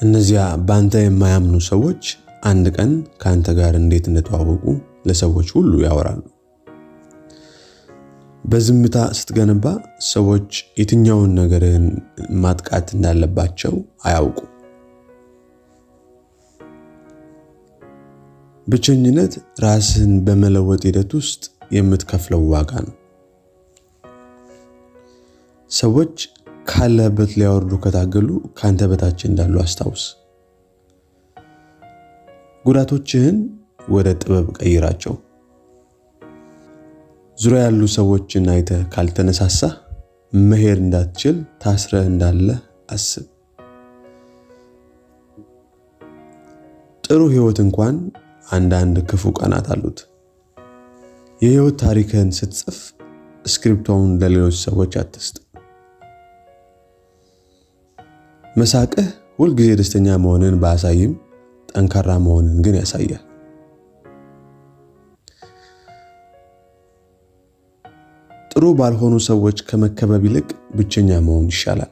እነዚያ ባንተ የማያምኑ ሰዎች አንድ ቀን ካንተ ጋር እንዴት እንደተዋወቁ ለሰዎች ሁሉ ያወራሉ። በዝምታ ስትገነባ ሰዎች የትኛውን ነገርን ማጥቃት እንዳለባቸው አያውቁም። ብቸኝነት ራስን በመለወጥ ሂደት ውስጥ የምትከፍለው ዋጋ ነው። ሰዎች ካለበት ሊያወርዱ ከታገሉ ካንተ በታች እንዳሉ አስታውስ። ጉዳቶችህን ወደ ጥበብ ቀይራቸው። ዙሪያ ያሉ ሰዎችን አይተህ ካልተነሳሳህ መሄድ እንዳትችል ታስረህ እንዳለ አስብ። ጥሩ ህይወት እንኳን አንዳንድ ክፉ ቀናት አሉት። የህይወት ታሪክህን ስትጽፍ ስክሪፕቶውን ለሌሎች ሰዎች አትስጥ። መሳቅህ ሁልጊዜ ደስተኛ መሆንን ባያሳይም ጠንካራ መሆንን ግን ያሳያል። ጥሩ ባልሆኑ ሰዎች ከመከበብ ይልቅ ብቸኛ መሆን ይሻላል።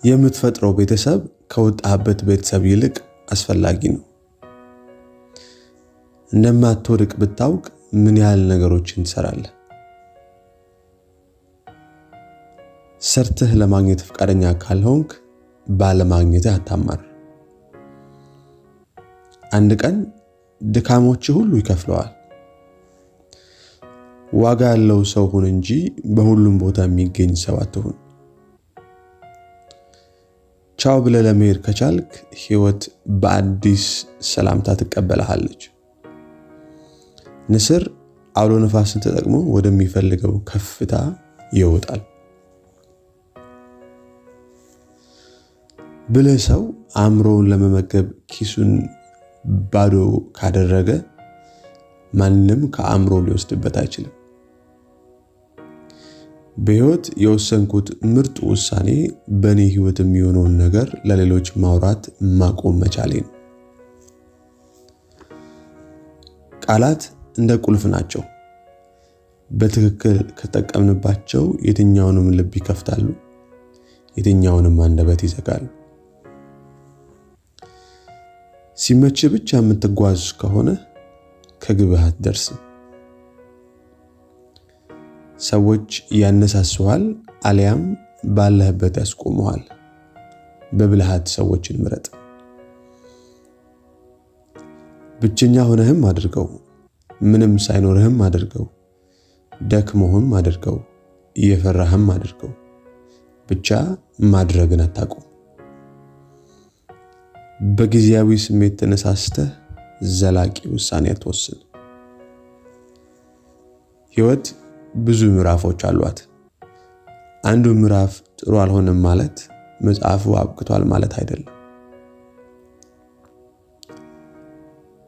የምትፈጥረው ቤተሰብ ከወጣህበት ቤተሰብ ይልቅ አስፈላጊ ነው። እንደማትወድቅ ብታውቅ ምን ያህል ነገሮችን ትሰራለህ? ሰርተህ ለማግኘት ፈቃደኛ ካልሆንክ ባለማግኘትህ አታማር። አንድ ቀን ድካሞችህ ሁሉ ይከፍለዋል። ዋጋ ያለው ሰው ሁን እንጂ በሁሉም ቦታ የሚገኝ ሰው አትሁን። ቻው ብለህ ለመሄድ ከቻልክ ህይወት በአዲስ ሰላምታ ትቀበልሃለች። ንስር አውሎ ነፋስን ተጠቅሞ ወደሚፈልገው ከፍታ ይወጣል። ብልህ ሰው አእምሮውን ለመመገብ ኪሱን ባዶ ካደረገ ማንም ከአእምሮ ሊወስድበት አይችልም። በህይወት የወሰንኩት ምርጥ ውሳኔ በእኔ ህይወት የሚሆነውን ነገር ለሌሎች ማውራት ማቆም መቻሌ ነው። ቃላት እንደ ቁልፍ ናቸው። በትክክል ከተጠቀምንባቸው የትኛውንም ልብ ይከፍታሉ፣ የትኛውንም አንደበት ይዘጋሉ። ሲመች ብቻ የምትጓዝ ከሆነ ከግብህ አትደርስም። ሰዎች ያነሳሱሃል አሊያም ባለህበት ያስቆሙሃል። በብልሃት ሰዎችን ምረጥ። ብቸኛ ሆነህም አድርገው፣ ምንም ሳይኖርህም አድርገው፣ ደክሞህም አድርገው፣ እየፈራህም አድርገው፣ ብቻ ማድረግን አታቁም። በጊዜያዊ ስሜት ተነሳስተህ ዘላቂ ውሳኔ አትወስን። ህይወት ብዙ ምዕራፎች አሏት። አንዱ ምዕራፍ ጥሩ አልሆነም ማለት መጽሐፉ አብቅቷል ማለት አይደለም።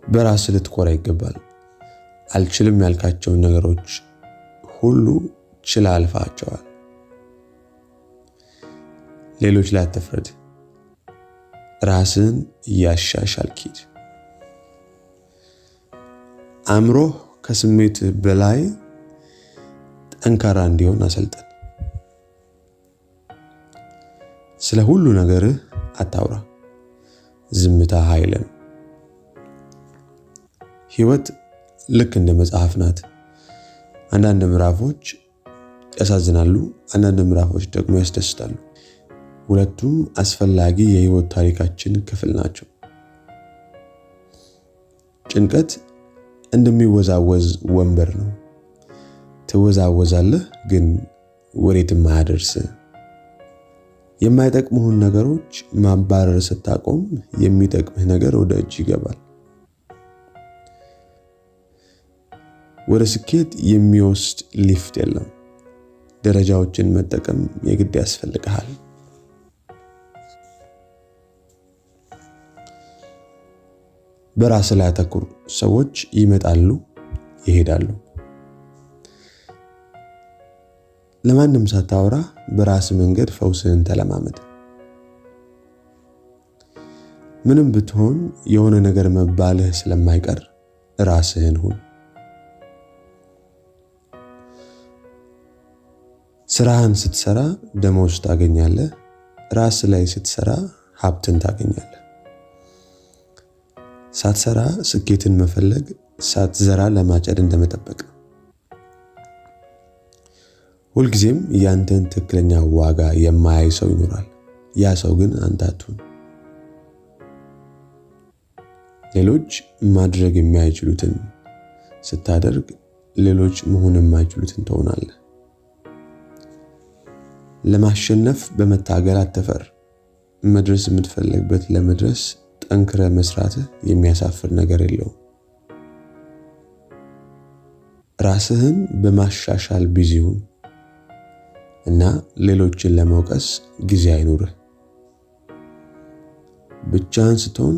በራስ ልትኮራ ይገባል። አልችልም ያልካቸውን ነገሮች ሁሉ ችላ አልፋቸዋል። ሌሎች ላይ አትፍረድ። ራስን እያሻሻልክ ሂድ። አእምሮህ ከስሜት በላይ ጠንካራ እንዲሆን አሰልጥን። ስለ ሁሉ ነገርህ አታውራ። ዝምታ ኃይል ነው። ህይወት ልክ እንደ መጽሐፍ ናት። አንዳንድ ምዕራፎች ያሳዝናሉ፣ አንዳንድ ምዕራፎች ደግሞ ያስደስታሉ። ሁለቱም አስፈላጊ የህይወት ታሪካችን ክፍል ናቸው። ጭንቀት እንደሚወዛወዝ ወንበር ነው። ትወዛወዛለህ፣ ግን ወዴትም አያደርስህ። የማይጠቅሙህን ነገሮች ማባረር ስታቆም የሚጠቅምህ ነገር ወደ እጅ ይገባል። ወደ ስኬት የሚወስድ ሊፍት የለም። ደረጃዎችን መጠቀም የግድ ያስፈልግሃል። በራስ ላይ አተኩር። ሰዎች ይመጣሉ፣ ይሄዳሉ። ለማንም ሳታወራ በራስ መንገድ ፈውስህን ተለማመድ። ምንም ብትሆን የሆነ ነገር መባልህ ስለማይቀር ራስህን ሁን። ስራህን ስትሰራ ደሞዝ ታገኛለህ፣ ራስ ላይ ስትሰራ ሀብትን ታገኛለህ። ሳትሰራ ስኬትን መፈለግ ሳትዘራ ለማጨድ እንደመጠበቅ ነው። ሁልጊዜም ያንተን ትክክለኛ ዋጋ የማያይ ሰው ይኖራል። ያ ሰው ግን አንተ አትሁን። ሌሎች ማድረግ የማይችሉትን ስታደርግ ሌሎች መሆን የማይችሉትን ትሆናለህ። ለማሸነፍ በመታገል አትፈር። መድረስ የምትፈልግበት ለመድረስ ጠንክረ መስራትህ የሚያሳፍር ነገር የለውም። ራስህን በማሻሻል ቢዚ ሁን እና ሌሎችን ለመውቀስ ጊዜ አይኑርህ። ብቻህን ስትሆን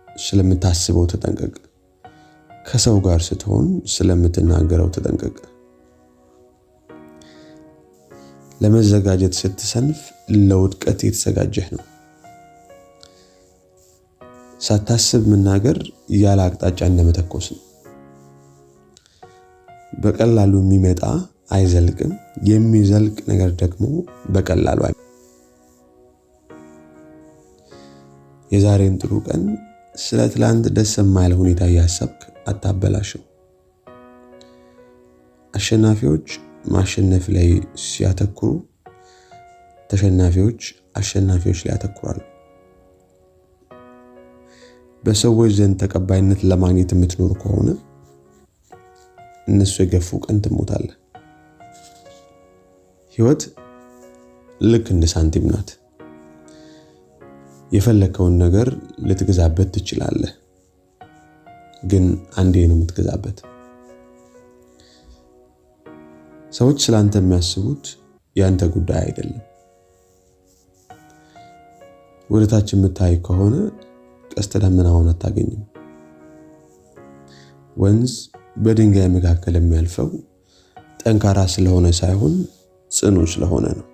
ስለምታስበው ተጠንቀቅ። ከሰው ጋር ስትሆን ስለምትናገረው ተጠንቀቅ። ለመዘጋጀት ስትሰንፍ ለውድቀት የተዘጋጀህ ነው። ሳታስብ መናገር ያለ አቅጣጫ እንደመተኮስ ነው። በቀላሉ የሚመጣ አይዘልቅም፣ የሚዘልቅ ነገር ደግሞ በቀላሉ የዛሬን ጥሩ ቀን ስለ ትላንት ደስ የማይል ሁኔታ እያሰብክ አታበላሽው። አሸናፊዎች ማሸነፍ ላይ ሲያተኩሩ፣ ተሸናፊዎች አሸናፊዎች ላይ ያተኩራሉ። በሰዎች ዘንድ ተቀባይነት ለማግኘት የምትኖር ከሆነ እነሱ የገፉ ቀን ትሞታለህ። ህይወት ልክ እንደ ሳንቲም ናት። የፈለከውን ነገር ልትገዛበት ትችላለህ፣ ግን አንዴ ነው የምትገዛበት። ሰዎች ስላንተ የሚያስቡት ያንተ ጉዳይ አይደለም። ወደታች የምታይ ከሆነ ቀስተ ደመናውን አታገኝም። ወንዝ በድንጋይ መካከል የሚያልፈው ጠንካራ ስለሆነ ሳይሆን ጽኑ ስለሆነ ነው።